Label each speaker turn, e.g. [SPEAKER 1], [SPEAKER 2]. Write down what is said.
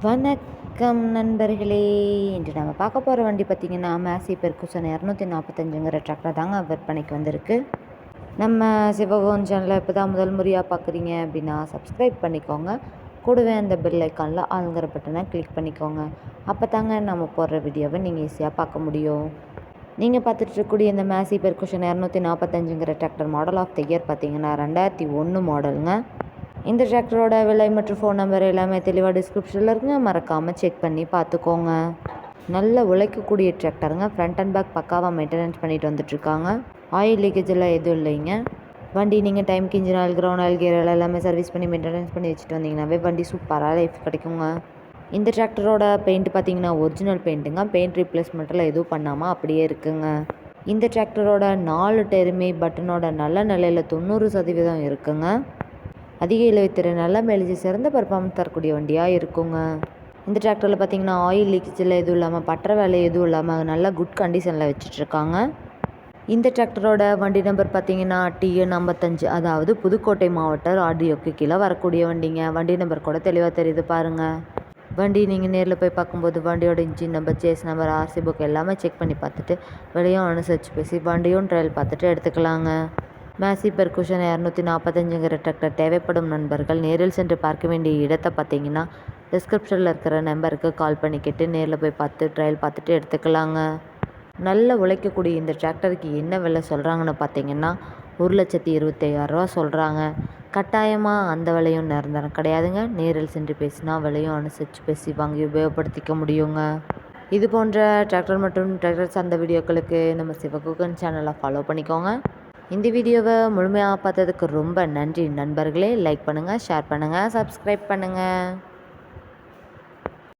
[SPEAKER 1] வணக்கம் நண்பர்களே. இன்று நம்ம பார்க்க போகிற வண்டி பார்த்திங்கன்னா மேசி பெர்குசன் 245ங்கிற டிராக்டர் தாங்க விற்பனைக்கு வந்திருக்கு. நம்ம சிவகோன் சேனலை இப்போ தான் முதல் முறையாக பார்க்குறீங்க அப்படின்னா சப்ஸ்கிரைப் பண்ணிக்கோங்க. கூடவே அந்த பெல் ஐக்கானில் ஆளுங்கிற பட்டனை கிளிக் பண்ணிக்கோங்க. அப்போ தாங்க நம்ம போடுற வீடியோவை நீங்கள் ஈஸியாக பார்க்க முடியும். நீங்கள் பார்த்துட்டு இருக்கக்கூடிய இந்த மேசி பெர்குசன் 245ங்கிற tractor model of the year பார்த்திங்கன்னா 2001 மாடலுங்க. இந்த டிராக்டரோட விலை மற்றும் ஃபோன் நம்பர் எல்லாமே தெளிவாக டிஸ்கிரிப்ஷனில் இருக்குங்க, மறக்காமல் செக் பண்ணி பார்த்துக்கோங்க. நல்ல உழைக்கக்கூடிய டிராக்டருங்க. ஃப்ரண்ட் அண்ட் பேக் பக்காவாக மெயின்டெனன்ஸ் பண்ணிட்டு வந்துட்டுருக்காங்க. ஆயில் லீக்கேஜ் எல்லாம் எதுவும் இல்லைங்க. வண்டி நீங்கள் டைமுக்கு engine oil, ground oil, gear எல்லாமே சர்வீஸ் பண்ணி மெயின்டெனன்ஸ் பண்ணி வச்சுட்டு வந்தீங்கன்னாவே வண்டி சூப்பராக லைஃப் கிடைக்குங்க. இந்த டிராக்டரோட பெயிண்ட் பார்த்தீங்கன்னா ஒரிஜினல் பெயிண்ட்டுங்க. பெயிண்ட் ரீப்ளேஸ்மெண்ட்டில் எதுவும் பண்ணாமல் அப்படியே இருக்குங்க. இந்த டிராக்டரோட 4 டயருமே பட்டனோட நல்ல நிலையில் 90% இருக்குங்க. அதிக இழுவைத்திறன், நல்ல மைலேஜ், சிறந்த பர்ஃபார்மன்ஸ் தரக்கூடிய வண்டியாக இருக்குங்க. இந்த டிராக்டரில் பார்த்திங்கன்னா ஆயில் லீக்கேஜில் எதுவும் இல்லாமல், பற்ற வேலை எதுவும் இல்லாமல் நல்ல குட் கண்டிஷனில் வச்சிட்ருக்காங்க. இந்த டிராக்டரோட வண்டி நம்பர் பார்த்திங்கன்னா TN 55, அதாவது புதுக்கோட்டை மாவட்டம் ஆடியோக்கு கீழே வரக்கூடிய வண்டிங்க. வண்டி நம்பர் கூட தெளிவாக தெரியுது பாருங்கள். வண்டி நீங்கள் நேரில் போய் பார்க்கும்போது வண்டியோட engine number, chassis number, RC book எல்லாமே செக் பண்ணி பார்த்துட்டு விலையும் அனுசரித்து பேசி வண்டியும் ட்ரையல் பார்த்துட்டு எடுத்துக்கலாங்க. மேசி பெர்குசன் 245ங்கிற டிராக்டர் தேவைப்படும் நண்பர்கள் நேரில் சென்று பார்க்க வேண்டிய இடத்தை பார்த்தீங்கன்னா டிஸ்கிரிப்ஷனில் இருக்கிற நம்பருக்கு கால் பண்ணிக்கிட்டு நேரில் போய் பார்த்து ட்ரையல் பார்த்துட்டு எடுத்துக்கலாங்க. நல்ல உழைக்கக்கூடிய இந்த டிராக்டருக்கு என்ன விலை சொல்கிறாங்கன்னு பார்த்தீங்கன்னா 1,25,000 சொல்கிறாங்க. கட்டாயமாக அந்த விலையும் நிரந்தரம் கிடையாதுங்க. நேரில் சென்று பேசினா விலையும் அனுசரித்து பேசி வாங்கி உபயோகப்படுத்திக்க முடியுங்க. இது போன்ற டிராக்டர் மற்றும் டிராக்டர் சார்ந்த வீடியோக்களுக்கு நம்ம சிவகுகன் சேனலை ஃபாலோ பண்ணிக்கோங்க. இந்த வீடியோவை முழுமையாக பார்த்ததுக்கு ரொம்ப நன்றி நண்பர்களே. லைக் பண்ணுங்கள், ஷேர் பண்ணுங்கள், சப்ஸ்கிரைப் பண்ணுங்கள்.